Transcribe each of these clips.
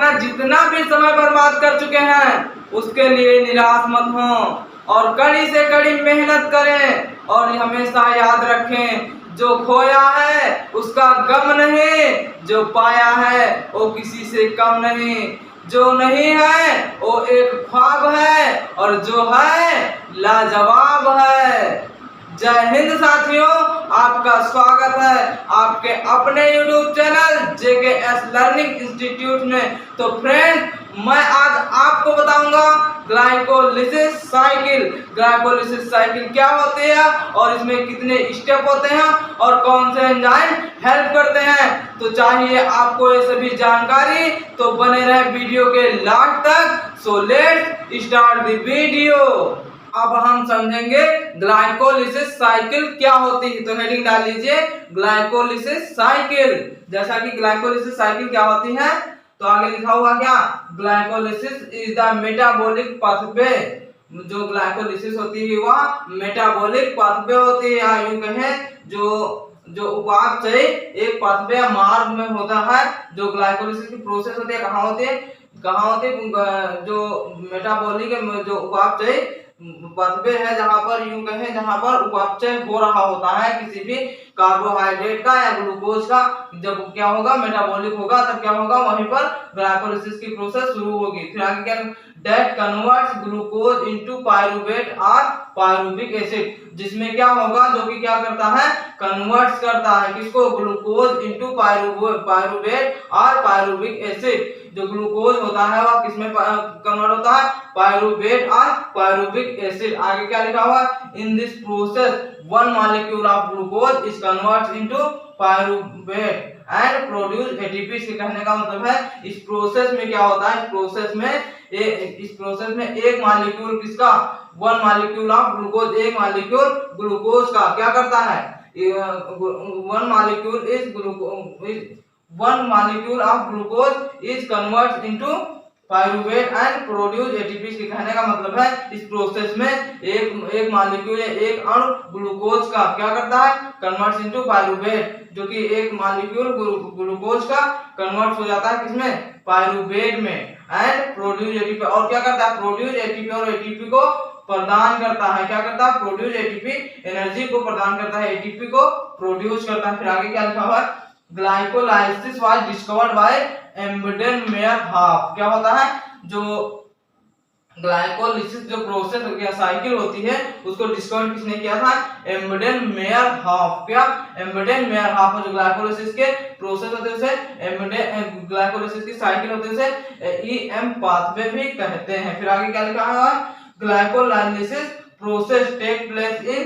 अपना जितना भी समय बर्बाद कर चुके हैं उसके लिए निराश मत हो और कड़ी से कड़ी मेहनत करें और हमेशा याद रखें, जो खोया है उसका गम नहीं, जो पाया है वो किसी से कम नहीं, जो नहीं है वो एक ख्वाब है और जो है लाजवाब है। जय हिंद साथियों, आपका स्वागत है आपके अपने YouTube channel JKS learning institute में। तो फ्रेंड्स, मैं आज आपको बताऊंगा ग्लाइकोलिसिस साइकिल। ग्लाइकोलिसिस साइकिल क्या होती है और इसमें कितने स्टेप होते हैं और कौन से एंजाइम हेल्प करते हैं। तो चाहिए आपको ये सभी जानकारी तो बने रहे वीडियो के लास्ट तक। So let's start the video. अब हम समझेंगे ग्लाइकोलिसिस साइकिल क्या होती है। तो हेडिंग डाल लीजिए ग्लाइकोलिसिस साइकिल। जैसा कि ग्लाइकोलिसिस साइकिल क्या होती है तो आगे लिखा हुआ क्या, glycolysis is the metabolic pathway. जो ग्लाइकोलिसिस होती है वह मेटाबॉलिक पाथवे होती है, यूं कहें जो उपापचय एक पाथवे मार्ग में होता है। जो ग्लाइकोलिसिस की प्रोसेस होती है कहाँ होती है, जो मेटाबॉलिक जो उपापचय पाथवे है जहां पर यूं कहें जहां पर उपापचय हो रहा होता है किसी भी कार्बोहाइड्रेट का या ग्लूकोज का। जब क्या होगा, मेटाबॉलिक होगा, तब क्या होगा, वहीं पर ग्लाइकोलिसिस की प्रोसेस शुरू होगी। फिर आगे क्या, that converts glucose into pyruvate और पायरुविक एसिड, जिसमें क्या होगा, जो कि क्या करता है, कन्वर्ट्स करता है किसको, ग्लूकोज इनटू पायरुवेट और पायरुविक एसिड। जो ग्लूकोज होता है वह किसमें कन्वर्ट होता है, पायरुवेट और पायरुविक एसिड। आगे क्या लिखा हुआ, in this process one molecule of glucose is converts into pyruvate and produce ATP. इसके कहने का मतलब है इस प्रोसेस में क्या होता है, इस प्रोसेस में एक मॉलिक्यूल किसका, वन मॉलिक्यूल ऑफ ग्लूकोज, एक मॉलिक्यूल ग्लूकोज का क्या करता है, one molecule of glucose is converts into pyruvate and produce ATP. के कहने का मतलब है इस प्रोसेस में एक मॉलिक्यूल एक अणु ग्लूकोज का क्या करता है, कन्वर्ट्स इनटू पायरुवेट, जो कि एक मॉलिक्यूल ग्लूकोज का कन्वर्ट हो जाता है किसमें, पायरुवेट में, एंड प्रोड्यूस एटीपी। और क्या करता है, प्रोड्यूस एटीपी, और एटीपी को प्रदान करता है, क्या करता है, प्रोड्यूस एटीपी, एनर्जी को प्रदान करता है, एटीपी को प्रोड्यूस करता है। फिर आगे क्या लिखा हुआ है, ग्लाइकोलाइसिस वाज डिस्कवर्ड बाय एम्बडेन मेयरहॉफ। क्या होता है, जो ग्लाइकोलिसिस जो प्रोसेस या साइकिल होती है उसको डिस्कवर किसने किया था, एम्बडेन मेयरहॉफ। क्या, एम्बडेन मेयरहॉफ। जो ग्लाइकोलिसिस के प्रोसेस होते हैं उसे ग्लाइकोलिसिस की साइकिल होती है उसे ईएम पाथवे भी कहते हैं। फिर आगे क्या लिखा है, glycolysis process take place in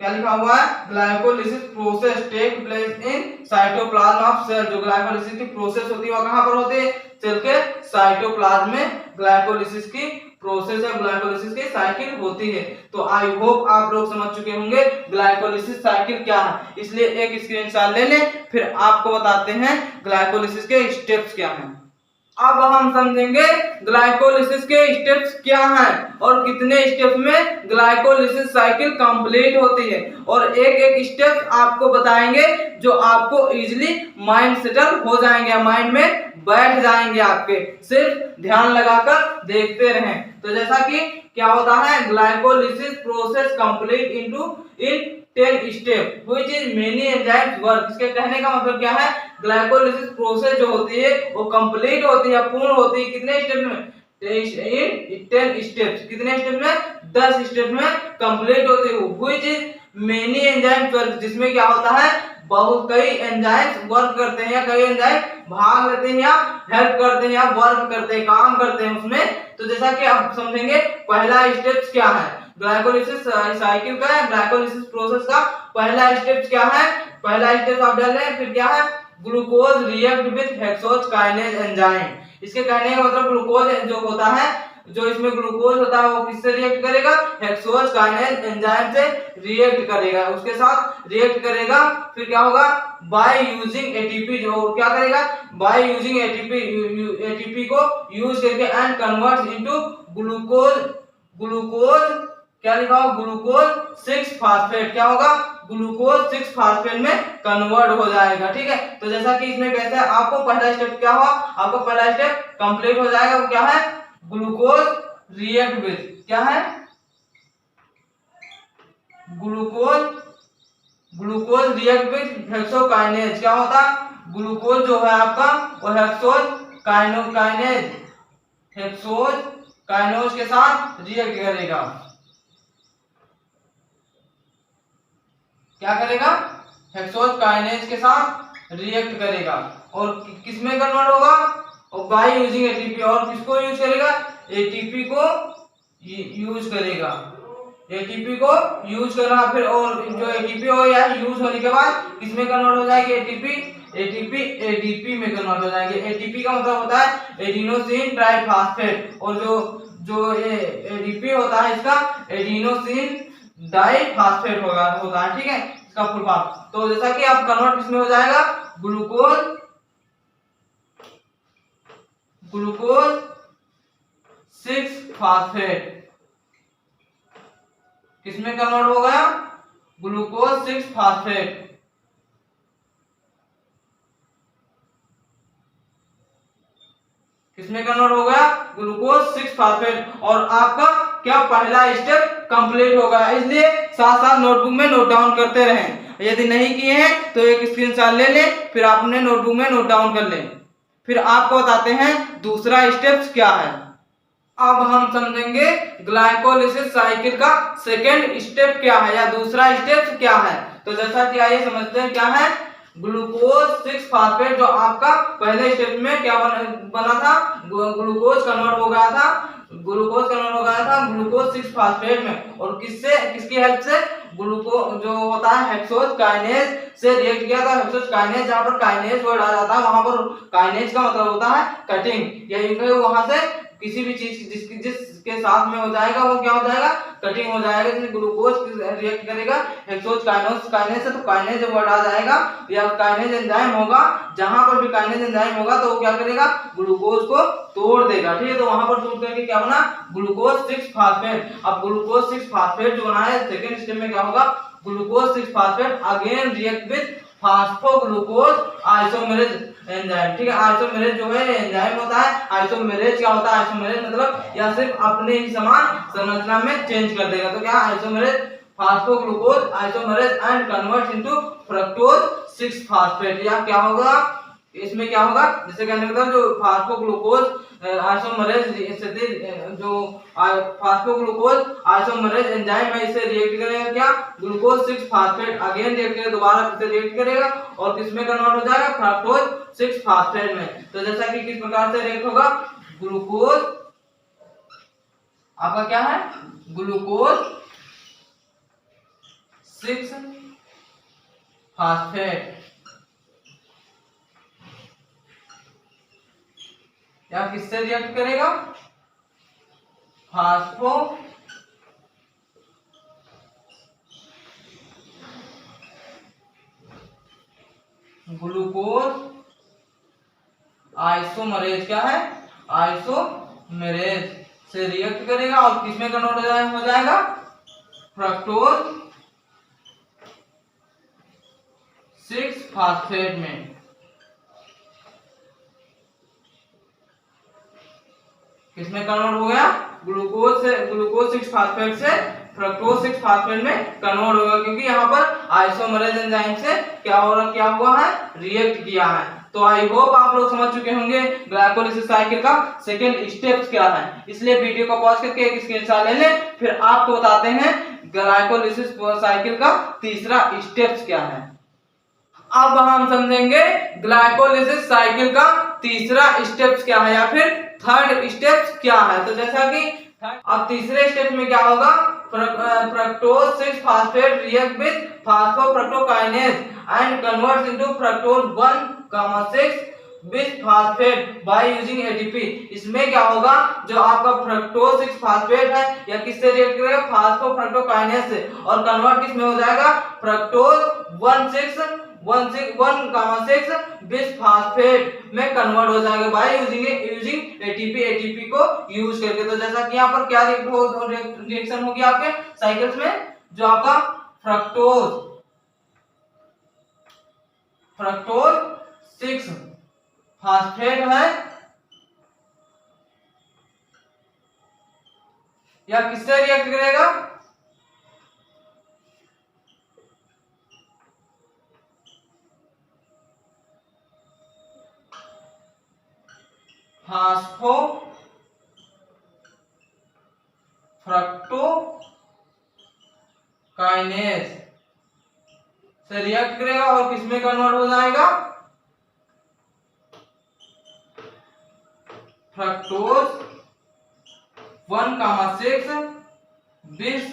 क्या लिखा हुआ है, glycolysis process take place in cytoplasm of cell. जो ग्लाइकोलिसिस की प्रोसेस होती है वह कहां पर होती है, सेल के साइटोप्लाज्म में ग्लाइकोलिसिस की प्रोसेस है, ग्लाइकोलिसिस की साइकिल होती है। तो आई होप आप लोग समझ चुके होंगे ग्लाइकोलिसिस साइकिल क्या है। इसलिए एक स्क्रीनशॉट ले लें, फिर आपको बताते हैं ग्लाइकोलिसिस के स्टेप्स क्या हैं। अब हम समझेंगे ग्लाइकोलिसिस के स्टेप्स क्या हैं और कितने स्टेप्स में ग्लाइकोलिसिस साइकिल कंप्लीट होती है, और एक एक स्टेप आपको बताएंगे जो आपको इजीली माइंड सेटल हो जाएंगे, माइंड में बैठ जाएंगे आपके, सिर्फ ध्यान लगाकर देखते रहें। तो जैसा कि क्या होता है, glycolysis process complete in 10 step which is many enzymes work. इसके कहने का मतलब क्या है, ग्लाइकोलिसिस प्रोसेस जो होती है वो कंप्लीट होती है, पूर्ण होती है कितने स्टेप में, 10 स्टेप्स। कितने स्टेप में, 10 स्टेप में कंप्लीट होती है। Which is many enzymes work, जिसमें क्या होता है, बहुत कई एंजाइम्स वर्क करते हैं, या कई एंजाइम भाग लेते हैं या हेल्प करते हैं या वर्क करते हैं, काम करते हैं उसमें। तो जैसा कि आप समझेंगे पहला स्टेप क्या है ग्लाइकोलिसिस साइकिल का, ग्लाइकोलिसिस प्रोसेस का पहला स्टेप क्या है, पहला स्टेप आप डाल रहे हैं। फिर क्या है, glucose react with hexose kinase enzyme. इसके कहने का मतलब ग्लूकोज जो होता है, जो इसमें ग्लूकोज होता है वो किससे रिएक्ट करेगा, हेक्सोज काइनेज एंजाइम से रिएक्ट करेगा, उसके साथ रिएक्ट करेगा। फिर क्या होगा, बाय यूजिंग एटीपी, जो क्या करेगा, बाय यूजिंग एटीपी को यूज करके एंड कन्वर्ट्स इनटू ग्लूकोज क्या लिखा हो, ग्लूकोज 6 फास्फेट। क्या होगा, ग्लूकोज 6 फास्फेट में कन्वर्ट हो जाएगा। ठीक है, तो जैसा कि इसमें कैसे है, आपको पहला स्टेप क्या हुआ, आपको पहला स्टेप कंप्लीट हो जाएगा। वो क्या है, ग्लूकोज रिएक्ट विद, क्या है, ग्लूकोज रिएक्ट विद हेक्सोकाइनेज। क्या होता है, ग्लूकोज जो है आपका वो हेक्सोज काइनोज के साथ रिएक्ट करेगा। क्या करेगा, हेक्सोज काइनेज के साथ रिएक्ट करेगा और किस में कन्वर्ट होगा, और बाय यूजिंग एटीपी। और किसको यूज करेगा, एटीपी को यूज करेगा, एटीपी को यूज करना। फिर और जो एटीपी हो या यूज होने के बाद किसमें कन्वर्ट हो जाएगी, एटीपी एडीपी में कन्वर्ट हो जाएंगे। एटीपी का मतलब होता है एडिनोसिन ट्राइफॉस्फेट, और जो ये एडीपी होता है इसका एडिनोसिन डाइफॉस्फेट होता है। ठीक है, इसका फुल फॉर्म। तो जैसा कि आप कन्वर्ट किसमें हो जाएगा, ग्लूकोज 6 फास्फेट किसमें कन्वर्ट हो गया, ग्लूकोज 6 फास्फेट। किसमें कन्वर्ट हो गया, ग्लूकोज 6 फास्फेट। और आपका क्या पहला स्टेप कंप्लीट हो गया। इसलिए साथ साथ नोटबुक में नोट डाउन करते रहें। यदि नहीं किए हैं तो एक स्क्रीनशॉट ले लें, फिर आप अपने नोटबुक में नोट डाउन कर लें। फिर आपको बताते हैं दूसरा स्टेप क्या है। अब हम समझेंगे ग्लाइकोलिसिस साइकिल का सेकेंड स्टेप क्या है या दूसरा स्टेप क्या है। तो जैसा कि आइए समझते हैं क्या है, ग्लूकोज 6 फास्फेट जो आपका पहले स्टेप में क्या बना था, ग्लूकोज कन्वर्ट हो गया था, ग्लूकोज 6 फास्फेट में। और किसकी हेल्प से, ग्लूकोज जो होता है हेक्सोज काइनेज से रिएक्ट किया था। हेक्सोज काइनेज, जहां पर काइनेज वर्ड आ जाता है वहां पर काइनेज का मतलब होता है कटिंग। यही वहां से किसी भी चीज जिसके साथ में हो जाएगा वो क्या हो जाएगा, कटिंग हो जाएगा। जैसे ग्लूकोज रिएक्ट करेगा हेक्सोज काइनेज से, तो काइनेज जब वर्ड आ जाएगा या काइनेज एंजाइम होगा, जहां पर भी काइनेज एंजाइम होगा तो वो क्या करेगा, ग्लूकोज को तोड़ देगा। ठीक है, तो वहां पर तोड़ करके क्या बना, ग्लूकोज 6 फास्फेट। अब ग्लूकोज 6 फास्फेट जो बना है सेकंड स्टेप में क्या होगा, glucose 6 phosphate again react with phosphoglucose isomerase enzyme. ठीक है, आइसोमेरेज जो है एंजाइम होता है। आइसोमेरेज क्या होता है, आइसोमेरेज मतलब यह सिर्फ अपने ही समान संरचना में चेंज कर देगा। तो क्या isomerase, phosphoglucose isomerase and converts into fructose 6 phosphate. या क्या होगा, इसमें क्या होगा, जैसे कहने का जो फास्फोग्लूकोज आइसोमेरेज जो फास्फोग्लूकोज आइसोमेरेज एंजाइम है इसे रिएक्ट करेगा क्या, ग्लूकोज 6 फास्फेट अगेन रिएक्ट करेगा, दोबारा फिर से रिएक्ट करेगा और किसमें कन्वर्ट हो जाएगा, फ्रक्टोज 6 फास्फेट में। तो जैसा कि किस प्रकार से रिएक्ट होगा, ग्लूकोज आपका क्या है, ग्लूकोज 6 फास्फेट या किससे रिएक्ट करेगा, फास्फो ग्लूकोज आइसोमेरेज, क्या है, आइसोमेरेज से रिएक्ट करेगा और किसमें कन्वर्ट हो जाएगा, फ्रक्टोज 6 फास्फेट में। किसमें कन्वर्ट हो गया, ग्लूकोज 6 फास्फेट से फ्रक्टोज 6 फास्फेट में कन्वर्ट होगा, क्योंकि यहाँ पर आइसोमेरेज एंजाइम से क्या हुआ है, रिएक्ट किया है। तो आई होप आप लोग समझ चुके होंगे ग्लाइकोलिसिस साइकिल का सेकंड स्टेप्स क्या है। इसलिए वीडियो को पॉज करके एक स्क्रीनशॉट ले लें, फिर आपको बताते हैं ग्लाइकोलिसिस साइकिल का तीसरा स्टेप्स क्या है। अब हम समझेंगे ग्लाइकोलिसिस साइकिल का तीसरा स्टेप्स क्या है या फिर थर्ड स्टेप्स क्या है। तो जैसा कि अब तीसरे स्टेप में क्या होगा, fructose 6 phosphate react with phosphofructokinase and converts into fructose 1,6 bis phosphate by using ATP. इसमें क्या होगा, जो आपका फ्रक्टोज 6 फास्फेट है या किससे रिएक्ट करेगा, फास्फोफ्रक्टोकाइनेज से, और कन्वर्ट किसमें हो जाएगा, फ्रक्टोज 1,6 बिस फास्फेट में कन्वर्ट हो जाएगा बाय यूजिंग एटीपी को यूज करके। तो जैसा कि यहाँ पर क्या रिएक्शन होगी आपके साइकिल्स में, जो आपका फ्रक्टोज फ्रक्टोज 6 फास्फेट है, या किससे रिएक्ट करेगा? फास्फो फ्रक्टोकाइनेज से रिएक्ट करेगा और किसमें कन्वर्ट हो जाएगा? फ्रक्टोज 1,6 बिस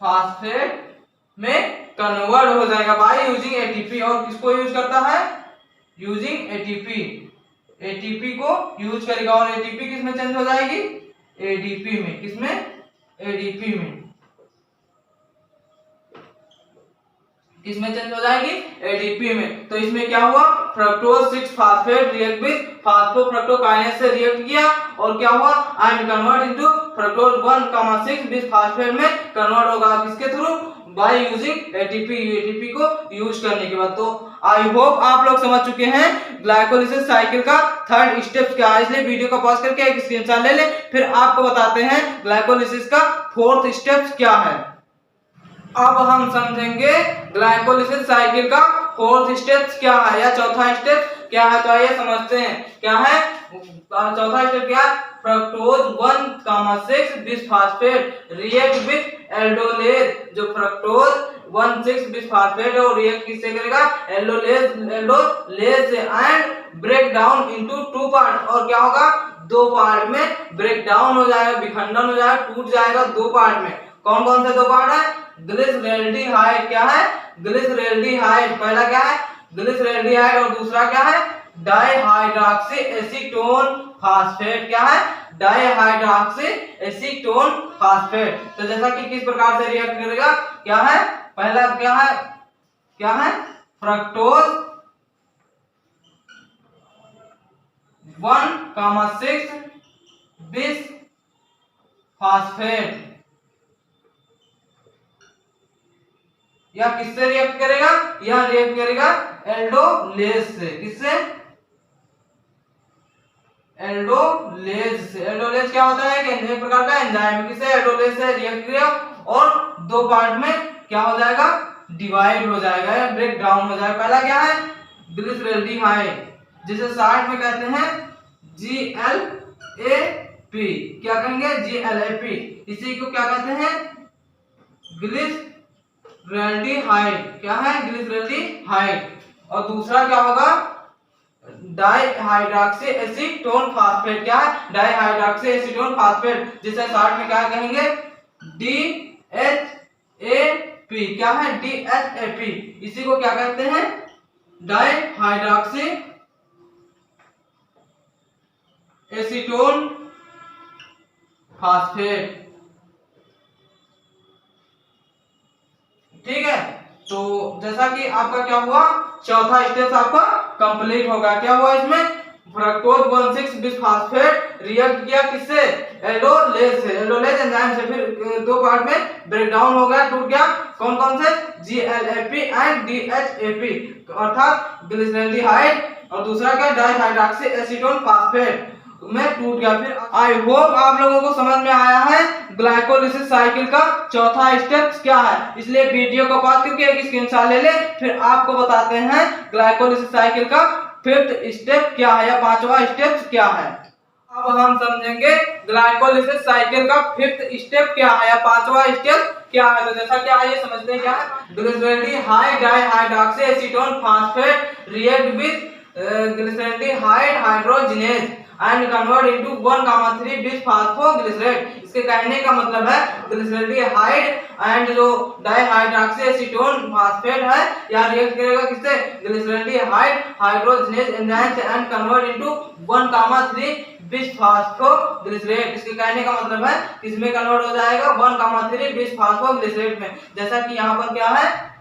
फास्फेट में कन्वर्ट हो जाएगा बाय यूजिंग एटीपी। और किसको यूज करता है? Using ATP. एटीपी को यूज करेगा और एटीपी किसमें चेंज हो जाएगी? एडीपी में। किसमें? एडीपी में। किसमें चेंज हो जाएगी? एडीपी में। तो इसमें क्या हुआ? फ्रक्टोज 6 फास्फेट रिएक्ट विद फास्फोफ्रक्टोकाइनेज से रिएक्ट किया और क्या हुआ? And convert into fructose 1,6 bis phosphate में कन्वर्ट होगा। किसके through? By using ATP. ATP को यूज करने के बाद। तो आई होप आप लोग समझ चुके हैं ग्लाइकोलिसिस साइकिल का थर्ड स्टेप क्या है। इसलिए वीडियो को पॉज करके एक स्क्रीनशॉट ले ले, फिर आपको बताते हैं ग्लाइकोलिसिस का फोर्थ स्टेप क्या है। अब हम समझेंगे ग्लाइकोलिसिस साइकिल का फोर्थ स्टेप क्या है या चौथा स्टेप क्या है। तो आइए समझते हैं क्या है चौथा स्टेप। क्या है? Fructose 1,6 bis phosphate react with aldolase. जो फ्रक्टोज 1,6 बिस फास्फेट है वो रिएक्ट किससे करेगा? एल्डोलेज से and break down into 2 part. और क्या होगा? 2 पार्ट में ब्रेक डाउन हो जाएगा, विखंडन हो जाएगा, टूट जाएगा 2 पार्ट में। कौन कौन से 2 पार्ट है? ग्लिसरेल्डिहाइड। क्या है? ग्लिसरेल्डिहाइड। पहला क्या है? ग्लिसरेल्डिहाइड और दूसरा क्या है? डाइहाइड्रॉक्सी एसीटोन फास्फेट। क्या है? डाइहाइड्रॉक्सी एसीटोन फास्फेट। तो जैसा कि किस प्रकार से रिएक्ट करेगा? क्या है? पहला क्या है? क्या है? फ्रक्टोज 1,6 बिस फास्फेट या किससे रिएक्ट करेगा? यह रिएक्ट करेगा एल्डोलेज से। किससे? एल्डोलेज से। एल्डोलेज क्या होता है? कि एक प्रकार का एंजाइम। किससे? एल्डोलेज से रिएक्ट करेगा और 2 पार्ट में क्या हो जाएगा? डिवाइड हो जाएगा या ब्रेक डाउन हो जाएगा। पहला क्या है? ग्लिसरेल्डिहाइड, जिसे शॉर्ट में कहते हैं GLAP। क्या कहेंगे? GLAP। इसी को क्या कहते हैं? ग्लिसरेल्डिहाइड। क्या है? ग्लिसरेल्डिहाइड। और दूसरा क्या होगा? डाइहाइड्रॉक्सी एसीटोन फास्फेट। क्या है? डाइहाइड्रॉक्सी एसीटोन फास्फेट, जिसे शॉर्ट में क्या कहेंगे? DHAP। क्या है? DHAP। इसी को क्या कहते हैं? डाइहाइड्रॉक्सी एसीटोन फास्फेट। ठीक है। तो जैसा कि आपका क्या हुआ? चौथा स्टेप आपका कंप्लीट होगा। क्या हुआ इसमें? फ्रक्टोज 1,6 बिस फास्फेट रिएक्ट किया किससे? एल्डोलेज से। एल्डोलेज एंजाइम से फिर 2 पार्ट में ब्रेक डाउन हो गया, टूट गया। कौन कौन से? GLAP एंड DHAP, अर्थात ग्लिसरेल्डिहाइड और दूसरा क्या? डाइहाइड्रॉक्सी एसीटोन फास्फेट में टूट गया। फिर आई होप आप लोगों को समझ में आया है ग्लाइकोलिसिस साइकिल का चौथा स्टेप क्या है। इसलिए वीडियो को पॉज करके एक स्क्रीनशॉट ले ले, फिर आपको बताते हैं ग्लाइकोलिसिस साइकिल का फिफ्थ स्टेप क्या है या पांचवा स्टेप क्या है। अब हम समझेंगे ग्लाइकोलिसिस साइकिल का फिफ्थ स्टेप क्या है या पांचवा स्टेप क्या है। तो जैसा कि आइए समझते हैं क्या है। Glyceraldehyde dihydroxy acetone phosphate react with glyceraldehyde hydrogenase and convert into 1,3 bis phosphoglycerate. इसके कहने का मतलब है ग्लिसरेल्डिहाइड एंड जो डाइहाइड्रॉक्सी एसीटोन फास्फेट है यह रिएक्ट करेगा किससे? ग्लिसरेल्डिहाइड हाइड्रोजिनेज एंजाइम से and convert into 1,3 bis phosphoglycerate. इसके कहने का मतलब है किसमें कन्वर्ट हो जाएगा? 1,3 बिस फास्फोग्लिसरेट में। जैसा कि यहाँ पर क्या है?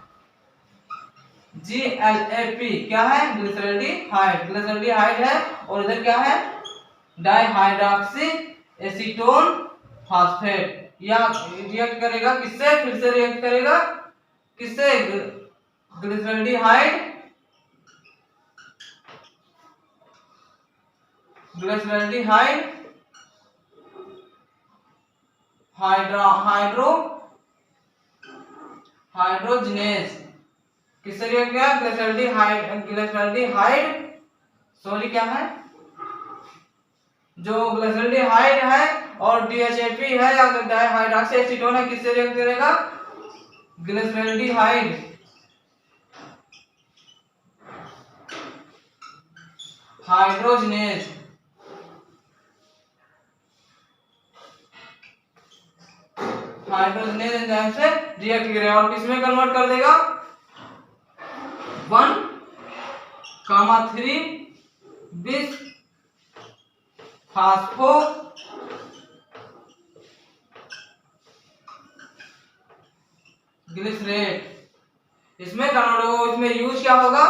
GLAP। क्या है? ग्लिसरेल्डिहाइड। ग्लिसरेल्डिहाइड है और इधर क्या है? डाइहाइड्रॉक्सी एसीटोन फास्फेट। या रिएक्ट करेगा किससे? फिर से रिएक्ट करेगा किससे? ग्लिसरॉल्डिहाइड हाइड्रोजनेस किससे रिएक्ट किया? ग्लिसरॉल्डिहाइड सॉरी क्या है, जो ग्लिसरॉल्डिहाइड है और DHAP है या डाइहाइड्रॉक्सी एसीटोन है, किससे रिएक्ट करेगा? ग्लिसरॉल्डिहाइड हाइड्रोजनेस एंजाइम से रिएक्ट करेगा और किसमें कन्वर्ट कर देगा? 1,3 बिस फास्फो ग्लिसरेट इसमें कन्वर्ट होगा। इसमें यूज क्या होगा?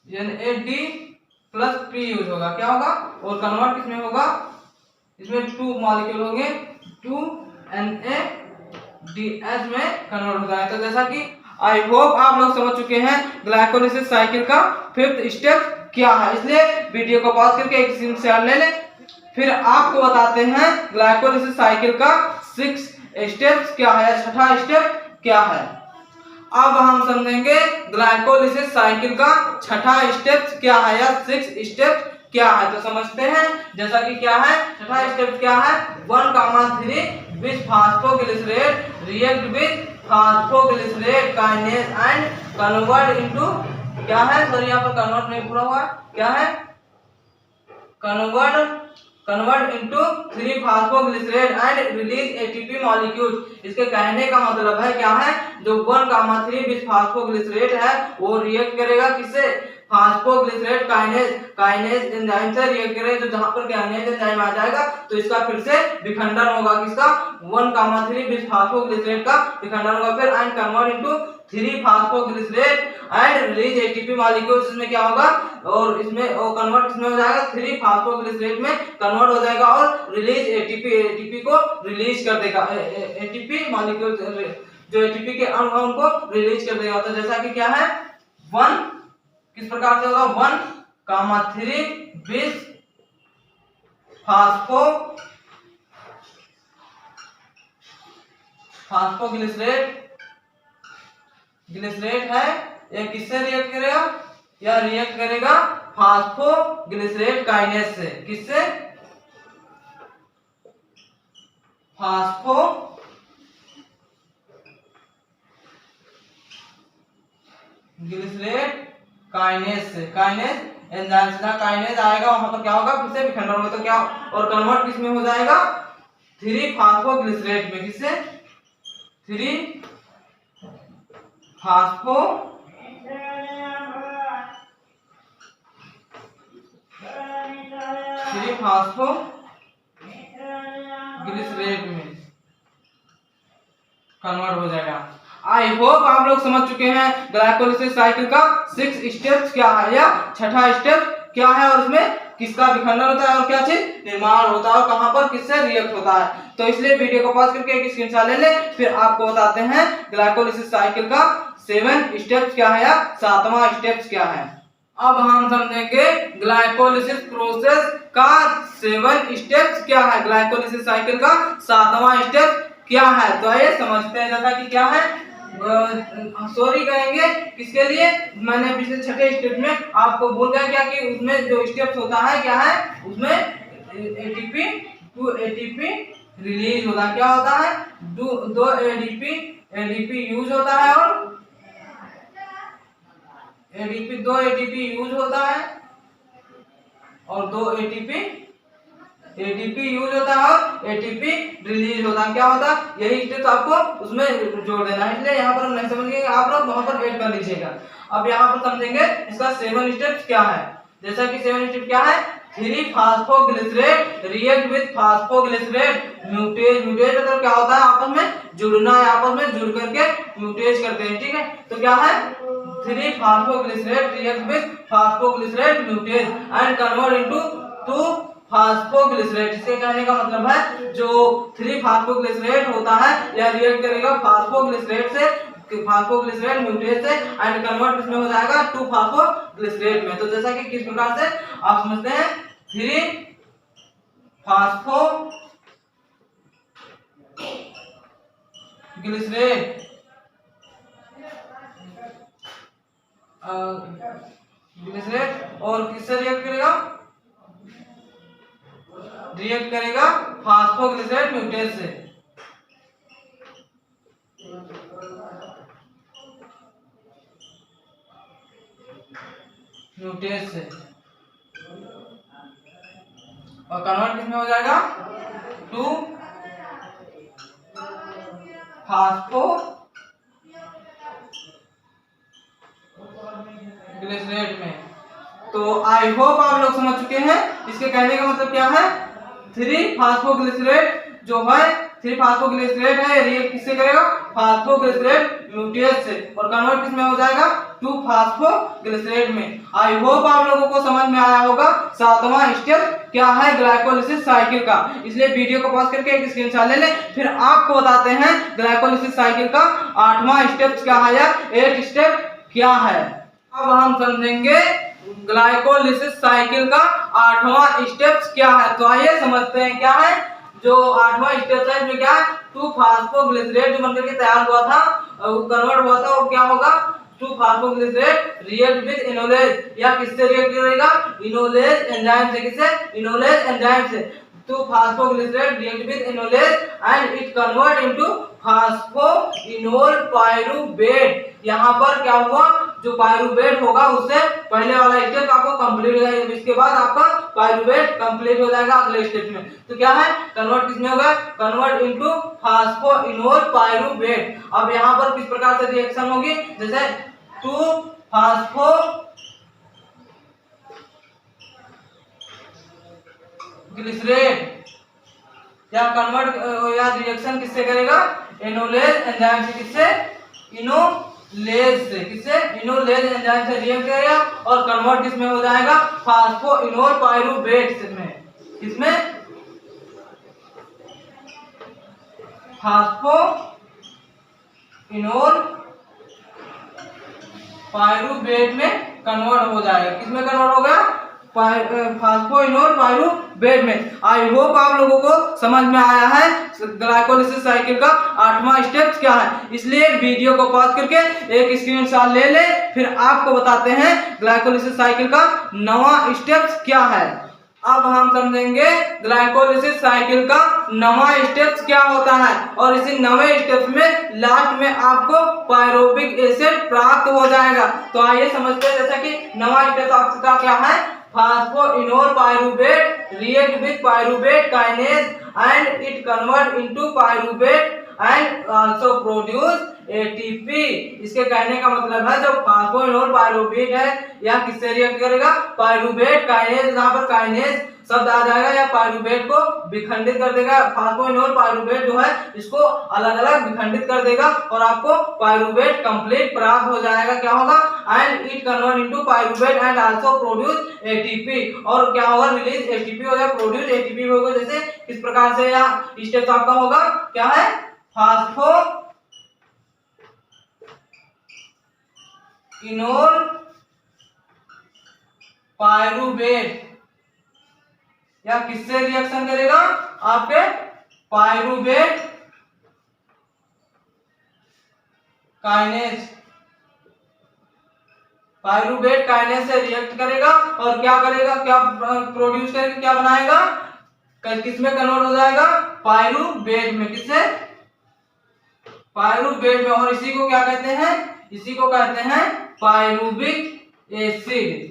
NAD+P यूज होगा। क्या होगा? और कन्वर्ट किसमें होगा? इसमें 2 मॉलिक्यूल होंगे, 2NADH में कन्वर्ट होता है। तो जैसा कि आई होप आप लोग समझ चुके हैं ग्लाइकोलिसिस साइकिल का 5th स्टेप क्या है। इसलिए वीडियो को पॉज करके एक स्क्रीनशॉट ले लें, फिर आपको बताते हैं ग्लाइकोलिसिस साइकिल का 6 स्टेप्स क्या है, 6ठा स्टेप क्या है। अब हम समझेंगे ग्लाइकोलिसिस साइकिल का 6ठा स्टेप क्या है या 6 स्टेप क्या है। तो समझते हैं, जैसा कि क्या है 6ठा स्टेप क्या है? 1,3 bis phosphoglycerate react with phosphoglycerate kinase and convert into क्या है? सॉरी यहाँ पर कन्वर्ट नहीं पूरा हुआ, क्या है? Convert into three phosphoglycerate and release ATP molecule. इसके कहने का मतलब है क्या है? जो 1,3 बिस फास्फोग्लिसरेट है वो रिएक्ट करेगा किससे? फास्फोग्लिसरेट काइनेज एंजाइम से रिएक्ट करेगा। तो जहां पर काइनेज एंजाइम आ जाएगा तो इसका फिर से विखंडन होगा, किसका? 1,3 बिस फास्फोग्लिसरेट का विखंडन होगा। फिर and convert into three phosphoglycerate and release ATP molecules. इसमें क्या होगा? और इसमें कन्वर्ट किसमें हो जाएगा? 3-फास्फोग्लिसरेट में कन्वर्ट हो जाएगा और रिलीज ATP को रिलीज कर देगा। ATP मॉलिक्यूल जो ATP के अणु हैं उनको रिलीज कर देगा। तो जैसा कि क्या है 1 किस प्रकार से होगा? 1,3 बिस फास्फोग्लिसरेट है, ये किससे रिएक्ट करेगा? या रिएक्ट करेगा फास्फोग्लिसरेट काइनेज से। किससे? फास्फोग्लिसरेट काइनेज से। काइनेज एंजाइम से काइनेज आएगा वहां पर क्या होगा? फिर से विखंडन होगा। तो क्या और कन्वर्ट किसमें हो जाएगा? 3-फास्फोग्लिसरेट में। किससे? 3-फास्फोग्लिसरेट में कन्वर्ट हो जाएगा। आई होप आप लोग समझ चुके हैं ग्लाइकोलिसिस साइकिल का 6 स्टेप्स क्या है या 6ठा स्टेप क्या है और उसमें किसका विखंडन होता है और क्या चीज निर्माण होता है और कहां पर किससे रिएक्ट होता है। तो इसलिए वीडियो को पॉज करके एक स्क्रीनशॉट ले ले, फिर आपको बताते हैं ग्लाइकोलिसिस साइकिल का 7 स्टेप्स क्या है या 7वां स्टेप्स क्या है। अब हम समझेंगे ग्लाइकोलिसिस प्रोसेस का 7 स्टेप्स क्या है। ग्लाइकोलिसिस साइकिल का 7वां स्टेप क्या है। तो आइए समझते हैं। जैसा कि क्या है सॉरी कहेंगे किसके लिए? मैंने पिछले 6ठे स्टेप में आपको बोल गया क्या कि उसमें जो स्टेप्स होता है क्या है? उसमें ATP रिलीज होता है। क्या होता है? 2 ADP यूज होता है और 2 ATP यूज होता है और 2 ATP यूज होता है और ATP रिलीज होता है। क्या होता है? यही स्टेप आपको उसमें जोड़ देना है। इसलिए यहाँ पर हम नहीं समझेंगे, आप लोग वहां पर ऐड कर लीजिएगा। अब यहाँ पर समझेंगे इसका 7 स्टेप्स क्या है। जैसा कि 7 स्टेप क्या है? 3-फास्फोग्लिसरेट रिएक्ट विद फास्फोग्लिसरेट म्यूटेज मतलब क्या होता है? आपस में जुड़ना है, आपस में जुड़ करके म्यूटेज करते हैं। ठीक है, तो क्या है? Three phosphoglycerate react with phosphoglycerate mutase and convert into 2 phosphoglycerate. इसके कहने का मतलब है जो 3 फास्फोग्लिसरेट होता है यह रिएक्ट करेगा फास्फोग्लिसरेट से, फास्फोग्लिसरेट म्यूटेज से एंड कन्वर्ट इसमें हो जाएगा 2 फास्फोग्लिसरेट में। तो जैसा कि किस प्रकार से आप समझते हैं 3 फास्फोग्लिसरेट ग्लिसरेट और किससे रिएक्ट करेगा, रिएक्ट करेगा फास्फोग्लिसरेट म्यूटेज से। म्यूटेज से और कन्वर्ट किसमें हो जाएगा 2 फास्फो ग्लिसरेट में। तो आई होप आप लोग समझ चुके हैं इसके कहने का मतलब क्या है। 3 फास्फोग्लिसरेट जो है 3 फास्फोग्लिसरेट है रिएक्ट किससे करेगा फास्फोग्लिसरेट म्यूटेज से और कन्वर्ट किसमें हो जाएगा 2 फास्फोग्लिसरेट में। आई होप आप लोगों को समझ में आया होगा 7वां स्टेप क्या है ग्लाइकोलिसिस साइकिल का। इसलिए वीडियो को पॉज करके एक स्क्रीनशॉट ले लें, फिर आपको बताते हैं ग्लाइकोलिसिस साइकिल का 8वां स्टेप क्या है या 8 स्टेप क्या है। अब हम समझेंगे ग्लाइकोलिसिस साइकिल का 8वां स्टेप क्या है। तो आइए समझते हैं क्या है जो 8वां स्टेप है। इसमें क्या है 2 फास्फोग्लिसरेट जो बनकर के तैयार हुआ था वो कन्वर्ट हुआ था, वो क्या होगा 2 फास्फोग्लिसरेट रिएक्ट विद इनोलेज या किससे रिएक्ट करेगा इनोलेज एंजाइम से। किससे इनोलेज एंजाइम से 2 phosphoglycerate react with enolase and it convert into phosphoenol pyruvate. यहाँ पर क्या हुआ जो पाइरुवेट होगा उससे पहले वाला स्टेप आपको कंप्लीट हो जाएगा, इसके बाद आपका पाइरुवेट कंप्लीट हो जाएगा अगले स्टेप में। तो क्या है कन्वर्ट किसमें होगा कन्वर्ट इनटू फास्फोइनोल पाइरुवेट। अब यहाँ पर किस प्रकार से रिएक्शन होगी जैसे 2 फास्फो ग्लिसरेट या कन्वर्ट या रिएक्शन किससे करेगा इनोलेज एंजाइम से। किससे इनोलेज से। किससे इनोलेज एंजाइम से रिएक्ट करेगा और कन्वर्ट किसमें हो जाएगा फास्फोइनोल पाइरुवेट में। किसमें फास्फोइनोल पाइरुवेट में कन्वर्ट हो जाएगा। किसमें कन्वर्ट होगा फास्फोइनोल पाइरुवेट में। आई होप आप लोगों को समझ में आया है ग्लाइकोलिसिस साइकिल का 8वां स्टेप क्या है। इसलिए वीडियो को पॉज करके एक स्क्रीनशॉट ले ले, फिर आपको बताते हैं ग्लाइकोलिसिस साइकिल का 9वां स्टेप क्या है। अब हम समझेंगे ग्लाइकोलिसिस साइकिल का 9वां स्टेप क्या होता है और इसी 9वें स्टेप में लास्ट में आपको पायरुविक एसिड प्राप्त हो जाएगा। तो आइए समझते हैं जैसा कि 9वां स्टेप आपका क्या है phosphoenol pyruvate react with pyruvate kinase and it convert into pyruvate and also produce ATP। इसके कहने का मतलब है जो फास्फोइनोल पाइरुवेट है या किससे रिएक्ट करेगा पाइरुवेट काइनेज। जहां पर काइनेज शब्द आ जाएगा या पाइरुवेट को विखंडित कर देगा। फास्फोइनोल पाइरुवेट जो है इसको अलग अलग विखंडित कर देगा और आपको पाइरुवेट कंप्लीट प्राप्त हो जाएगा। क्या होगा and it convert into pyruvate and also produce ATP. और क्या होगा रिलीज एटीपी हो जाएगा प्रोड्यूस एटीपी होगा। जैसे किस प्रकार से यहाँ स्टेप आपका होगा क्या है फास्फो इनोल पाइरुवेट या किससे रिएक्शन करेगा आपके पाइरुवेट काइनेज। पाइरुवेट काइनेज से रिएक्ट करेगा और क्या करेगा क्या प्रोड्यूस करेगा क्या बनाएगा किसमें कन्वर्ट हो जाएगा पाइरुवेट में। किससे पाइरुवेट में। और इसी को क्या कहते हैं इसी को कहते हैं पाइरुविक एसिड।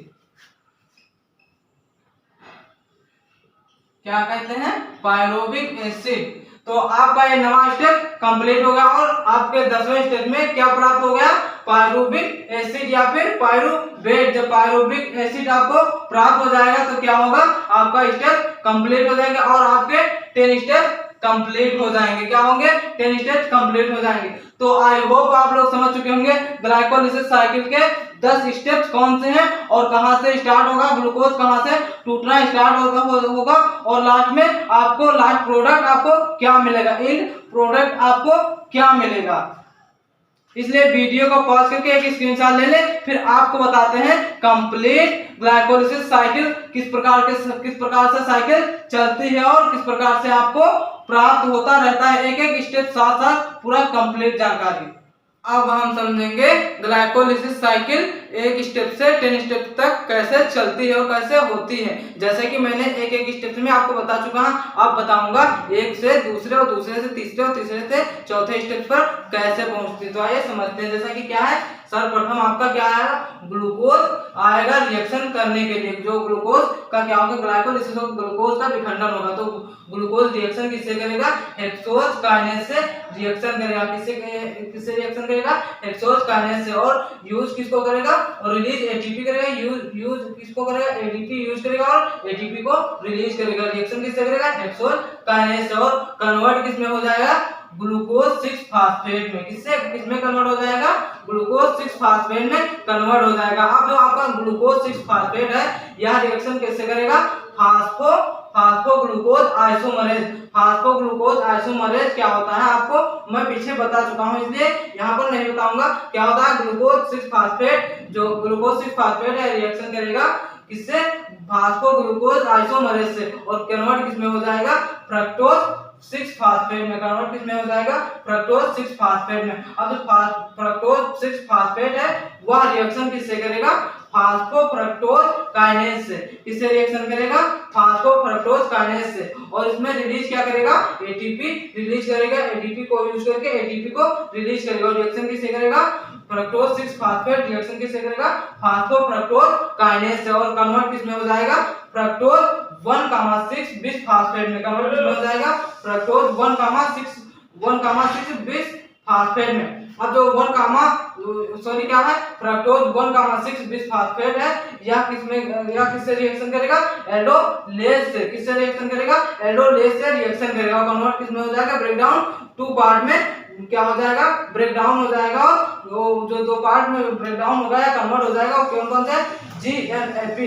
क्या कहते हैं पाइरुविक एसिड। तो आपका ये 9वां स्टेप कंप्लीट हो गया और आपके 10वें स्टेप में क्या प्राप्त हो गया पाइरुविक एसिड या फिर पाइरुवेट। जब पाइरुविक एसिड आपको प्राप्त हो जाएगा तो क्या होगा आपका स्टेप कंप्लीट हो जाएगा और आपके 10 स्टेप कंप्लीट हो जाएंगे। क्या होंगे? 10 स्टेप्स कंप्लीट हो जाएंगे। तो आई होप आप लोग समझ चुके होंगे ग्लाइकोलिसिस साइकिल के 10 स्टेप्स कौन से हैं और कहां से स्टार्ट होगा, ग्लूकोज कहां से टूटना स्टार्ट होगा और लास्ट में आपको लास्ट प्रोडक्ट आपको क्या मिलेगा, इन प्रोडक्ट आपको क्या मिलेगा। इसलिए वीडियो को पॉज करके एक स्क्रीनशॉट ले ले, फिर आपको बताते हैं कंप्लीट ग्लाइकोलिसिस साइकिल किस प्रकार से साइकिल चलती है और किस प्रकार से आपको प्राप्त होता रहता है, एक एक स्टेप साथ साथ पूरा कंप्लीट जानकारी। अब हम समझेंगे ग्लाइकोलिसिस साइकिल एक स्टेप से 10 स्टेप तक कैसे चलती है और कैसे होती है। जैसे कि मैंने एक एक स्टेप में आपको बता चुका हूं, अब बताऊंगा एक से दूसरे और दूसरे से तीसरे और तीसरे से चौथे स्टेप पर कैसे पहुंचती है। तो आइए समझते हैं। जैसा कि क्या है, सर्वप्रथम आपका क्या आएगा, ग्लूकोज आएगा रिएक्शन करने के लिए। जो ग्लूकोज का क्या होगा, ग्लाइकोलिसिस और ग्लूकोज का विखंडन होगा। तो ग्लूकोज रिएक्शन किससे करेगा, हेक्सोज काइनेज से रिएक्शन करेगा। किससे रिएक्शन करेगा, हेक्सोज काइनेज से। और यूज किसको करेगा, रिलीज एटीपी करेगा। यूज किसको करेगा, एडीपी यूज करेगा और एटीपी को रिलीज करेगा। रिएक्शन किससे करेगा, हेक्सोज काइनेज से। और कन्वर्ट किसमें हो जाएगा, ग्लूकोज 6 फास्फेट में। किसमें कन्वर्ट हो जाएगा, ग्लूकोज 6 फास्फेट में कन्वर्ट हो जाएगा। अब जो आपका ग्लूकोज 6 फास्फेट है, यह रिएक्शन कैसे करेगा, फास्फोग्लूकोज आइसोमरेज। फास्फोग्लूकोज आइसोमरेज क्या होता है आपको मैं पीछे बता चुका हूं, इसलिए यहाँ पर नहीं बताऊंगा। क्या होता है, ग्लूकोज 6 फास्फेट, जो ग्लूकोज 6 फास्फेट है रिएक्शन करेगा किससे, फास्फोग्लूकोज आइसोमरेज से। और कन्वर्ट किसमें हो जाएगा, फ्रक्टोज 6 फास्फेट में। कन्वर्ट किसमें हो जाएगा, फ्रक्टोज 6 फास्फेट में। अब जो फ्रक्टोज 6 फास्फेट है वह रिएक्शन किससे करेगा, फास्फोफ्रक्टोज काइनेज से। किससे रिएक्शन करेगा, फास्फोफ्रक्टोज काइनेज से। और इसमें रिलीज क्या करेगा, एटीपी रिलीज करेगा। एटीपी को यूज करके एटीपी को रिलीज करेगा। रिएक्शन किससे करेगा, फ्रक्टोज 6 फास्फेट रिएक्शन किससे करेगा, फास्फोफ्रक्टोज काइनेज से। और कन्वर्ट किसमें हो जाएगा, फ्रक्टोज 1,6 बिस फास्फेट में। कन्वर्ट किसमें हो जाएगा, फ्रक्टोज 1,6 बिस फास्फेट में। अब जो क्या है, फ्रक्टोज 1,6 बिस फास्फेट है, यह किससे रिएक्शन करेगा, एल्डोलेज से। किससे रिएक्शन करेगा, एल्डोलेज से रिएक्शन करेगा। कन्वर्ट किसमें हो जाएगा, ब्रेकडाउन 2 पार्ट में क्या हो जाएगा, ब्रेकडाउन हो जाएगा। और जो 2 पार्ट में ब्रेकडाउन होगा या कन्वर्ट हो जाएगा वो कौन से, GLAP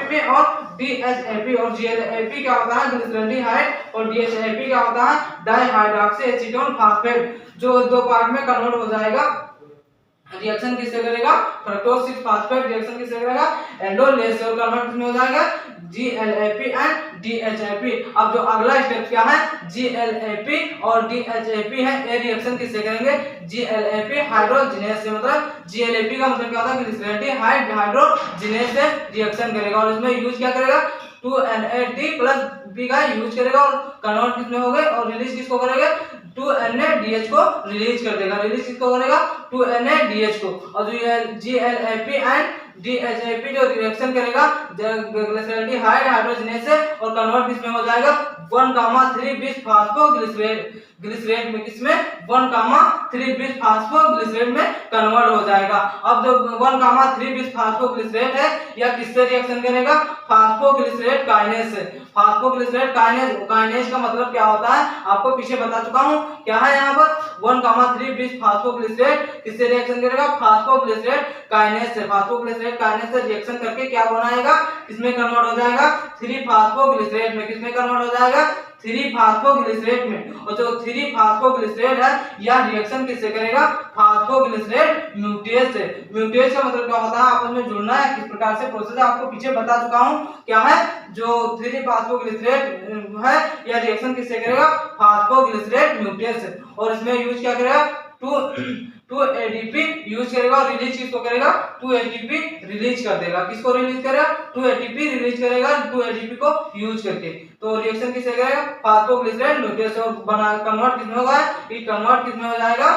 में और DHAP। और GLAP क्या होता है, ग्लिसरॉल्डिहाइड। और DHAP क्या होता है, डाइहाइड्रॉक्सी एसीटोन फास्फेट। जो 2 पार्ट में कन्वर्ट हो जाएगा। रिएक्शन किससे करेगा, फ्रक्टोज 6 फास्फेट रिएक्शन किससे करेगा, एल्डोलेज से। और कन्वर्ट किसमें हो जाएगा, GLAP एंड DHAP। अब जो अगला स्टेप क्या है, GLAP और DHAP है, ये रिएक्शन किससे करेंगे, GLAP हाइड्रोजिनेज से। मतलब GLAP का मतलब क्या होता है, ग्लिसरॉल्डिहाइड हाइड्रोजिनेज से रिएक्शन करेगा। और इसमें यूज क्या करेगा, 2NAD+B का यूज करेगा। और कन्वर्ट किसमें हो गए और रिलीज किसको करेगा, 2NADH को रिलीज कर देगा। रिलीज किसको करेगा, 2NADH को। और जो GLAP एंड DHAP जो रिएक्शन करेगा ग्लिसरॉल्डिहाइड हाइड्रोजिनेज से। और कन्वर्ट किसमें हो जाएगा, 1,3 बिस फास्फोग्लिसरेट में। किसमें, 1,3 बिस फास्फोग्लिसरेट में कन्वर्ट हो जाएगा। अब जो 1,3 बिस फास्फोग्लिसरेट है यह किससे रिएक्शन करेगा, फास्फोग्लिसरेट काइनेज से। फास्फोग्लिसरेट काइनेज का मतलब क्या होता है आपको पीछे बता चुका हूं। क्या है यहाँ पर, 1,3 बिस फास्फोग्लिसरेट किससे रिएक्शन करेगा, फास्फोग्लिसरेट काइनेज से। फास्फोग्लिसरेट काइनेज से रिएक्शन करके क्या बनाएगा, किसमें कन्वर्ट हो जाएगा, 3 फास्फोग्लिसरेट में। किसमें कन्वर्ट हो जाएगा, 3 फास्फोग्लिसरेट में। और जो 3 फास्फोग्लिसरेट है यह रिएक्शन किससे करेगा, फास्फोग्लिसरेट म्यूटेज से। म्यूटेज का मतलब क्या होता है, आपस में जुड़ना है, किस प्रकार से प्रोसेस है आपको पीछे बता चुका हूं। क्या है, जो 3 फास्फोग्लिसरेट है यह रिएक्शन किससे करेगा, फास्फोग्लिसरेट म्यूटेज से। और इसमें यूज क्या करेगा, 2 ADP यूज करेगा। और रिलीज किसको करेगा, 2 ATP रिलीज कर देगा। किसको रिलीज करेगा, 2 ATP रिलीज करेगा 2 ADP को यूज करके। तो रिएक्शन किससे करेगा, फास्फोग्लिसरेट म्यूटेज से। और बना कन्वर्ट किसमें होगा, ये कन्वर्ट किसमें हो जाएगा,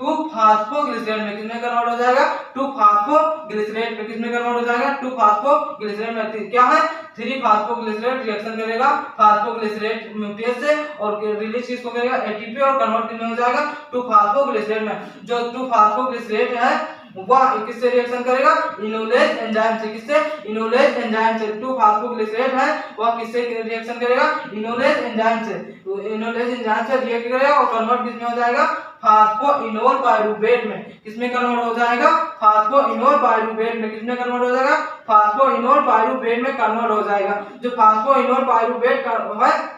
2 फास्फोग्लिसरेट में। किसमें कन्वर्ट हो जाएगा, 2 फास्फोग्लिसरेट में। किसमें कन्वर्ट हो जाएगा, 2 फास्फोग्लिसरेट में। क्या है, 3 फास्फोग्लिसरेट रिएक्शन करेगा फास्फोग्लिसरेट म्यूटेज से। और रिलीज किसको करेगा, ATP। और कन्वर्ट किसमें हो जाएगा, 2 फास्फोग्लिसरेट में। जो 2 फास्फोग्लिसरेट है वह किससे रिएक्शन करेगा, इनोलेज एंजाइम से। किससे, इनोलेज एंजाइम से। 2-फॉस्फोग्लिसरेट है वह किससे रिएक्शन करेगा, इनोलेज एंजाइम से। तो इनोलेज एंजाइम से रिएक्ट करेगा और कन्वर्ट किसमें हो जाएगा, फास्फोइनोल पाइरूवेट में। किसमें कन्वर्ट हो जाएगा, फास्फोइनोल पाइरूवेट में। किसमें कन्वर्ट हो जाएगा, फास्फोइनोल पाइरूवेट में कन्वर्ट हो जाएगा। जो फास्फोइनोल पाइरूवेट है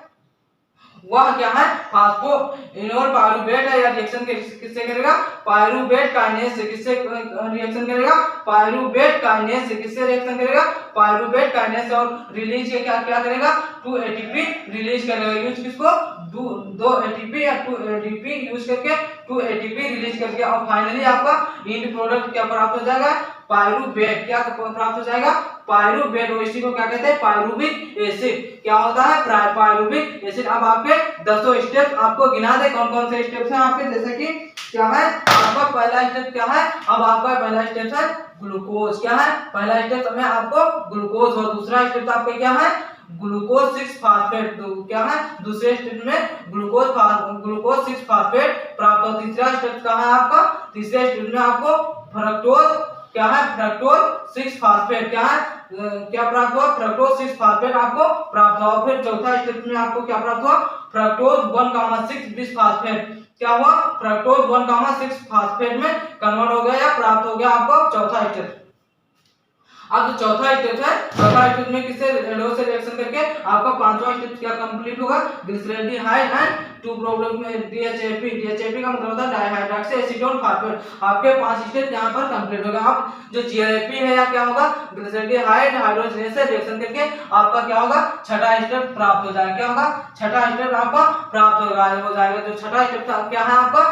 वह क्या है, फास्फोइनोल पाइरूवेट है। या रिएक्शन किससे करेगा, पाइरूवेट काइनेज से। किससे रिएक्शन करेगा, पाइरूवेट काइनेज से। किससे रिएक्शन करेगा, पाइरूवेट काइनेज से। और रिलीज क्या क्या करेगा, 2 ATP रिलीज करेगा। यूज किसको, 2 ATP या 2 ADP यूज करके 2 ATP रिलीज करके। और फाइनली आपका एंड प्रोडक्ट क्या प्राप्त हो जाएगा, पाइरूवेट। क्या प्राप्त हो जाएगा, पाइरूवेट। और इसी को क्या कहते हैं, पाइरूविक एसिड। क्या होता है, पाइरूविक एसिड। अब आपके 10 स्टेप आपको गिना दे, कौन कौन से स्टेप्स हैं आपके, जैसे कि क्या है आपका पहला स्टेप क्या है, अब आपका पहला स्टेप है ग्लूकोज। क्या है, पहला स्टेप में आपको ग्लूकोज। और दूसरा स्टेप आपका क्या है, ग्लूकोज 6 फास्फेट। तो क्या है, दूसरे स्टेप में ग्लूकोज 6 फास्फेट प्राप्त हो। तीसरा स्टेप क्या है आपका, तीसरे स्टेप में आपको फ्रक्टोज क्या है, फ्रक्टोज 6 फास्फेट क्या है, क्या प्राप्त हुआ, फ्रक्टोज 6 फास्फेट आपको प्राप्त हुआ। फिर चौथा स्टेप में आपको क्या प्राप्त हुआ, फ्रक्टोज 1,6 बिस फास्फेट। क्या हुआ, फ्रक्टोज 1,6 फास्फेट में कन्वर्ट हो गया या प्राप्त हो गया आपको चौथा स्टेप। अब जो चौथा स्टेप है, चौथा स्टेप में किससे एल्डोज से रिएक्शन करके आपका पांचवा स्टेप क्या कंप्लीट होगा, ग्लिसरॉल्डिहाइड एंड 2 प्रोडक्ट में DHAP। DHAP का मतलब होता है डाइहाइड्रॉक्सी एसीटोन फास्फेट। आपके 5 स्टेप यहां पर कंप्लीट होगा। अब जो GLP है या क्या होगा, ग्लिसरॉल्डिहाइड हाइड्रोजनेज से रिएक्शन करके आपका क्या होगा, छठा स्टेप प्राप्त हो जाएगा। क्या होगा, छठा स्टेप आपका प्राप्त हो जाएगा। जो छठा स्टेप क्या है आपका,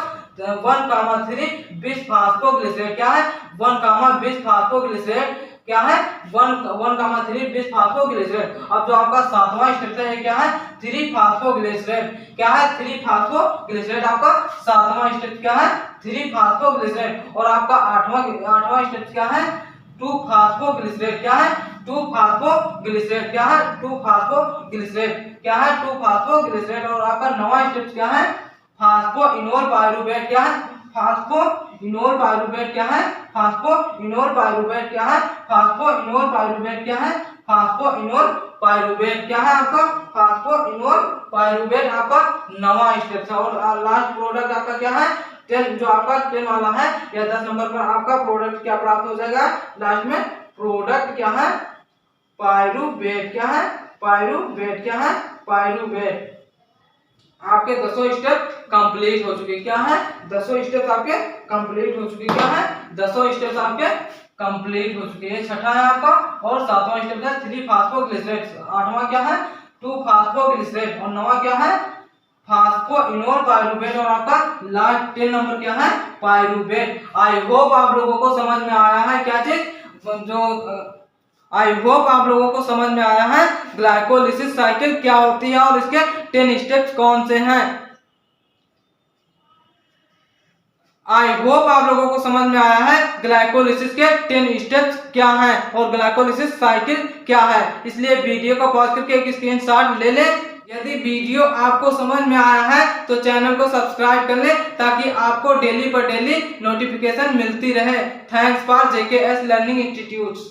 1,3 बिस फास्फोग्लिसरेट। क्या है, 1,20 फास्फोग्लिसरेट। क्या है, 1,3 बिस फास्फोग्लिसरेट। अब जो आपका सातवां स्टेप है क्या है, 3 फास्फोग्लिसरेट। क्या है, 3 फास्फोग्लिसरेट। आपका सातवां स्टेप क्या है, 3 फास्फोग्लिसरेट। और आपका आठवां स्टेप क्या है, 2 फास्फोग्लिसरेट। क्या है, 2 फास्फोग्लिसरेट। क्या है, 2 फास्फोग्लिसरेट। क्या है, 2 फास्फोग्लिसरेट। और आपका नौवां स्टेप क्या है, फास्फोइनोल पाइरूवेट। क्या है, फास्फोइनोल पाइरूवेट। क्या है, फास्फोइनोल पाइरूवेट। क्या है, फास्फोइनोल पाइरूवेट। क्या है, फास्फोइनोल पाइरूवेट। क्या है आपका, फास्फोइनोल पाइरूवेट। आपका नवा स्टेप है। और लास्ट प्रोडक्ट आपका क्या है, 10 जो आपका 10 वाला है या 10 नंबर पर आपका प्रोडक्ट क्या प्राप्त हो जाएगा, लास्ट में प्रोडक्ट क्या है, पाइरूवेट। क्या है, पाइरूवेट। क्या है, पाइरूवेट। आपके 10 स्टेप कंप्लीट हो चुके। क्या है, 10 स्टेप आपके कंप्लीट हो चुके। क्या है, 10 स्टेप आपके कंप्लीट हो चुके। ये छठा है आपका। और सातवां स्टेप है 3 फास्फोग्लिसरेट। आठवां क्या है, 2 फास्फोग्लिसरेट। और नौवां क्या है, फास्फोइनोल पाइरूवेट। और आपका लास्ट 10 नंबर क्या है, पाइरूवेट। आई होप आप लोगों को समझ में आया है क्या चीज, जो आई होप आप लोगों को समझ में आया है ग्लाइकोलिसिस साइकिल क्या होती है और इसके 10 स्टेप्स कौन से हैं। आई होप आप लोगों को समझ में आया है ग्लाइकोलिसिस के 10 स्टेप्स क्या हैं और ग्लाइकोलिसिस साइकिल क्या है। इसलिए वीडियो को पॉज करके एक स्क्रीनशॉट ले लें। यदि वीडियो आपको समझ में आया है तो चैनल को सब्सक्राइब कर लें ताकि आपको डेली पर डेली नोटिफिकेशन मिलती रहे। Thanks for JKS learning institute.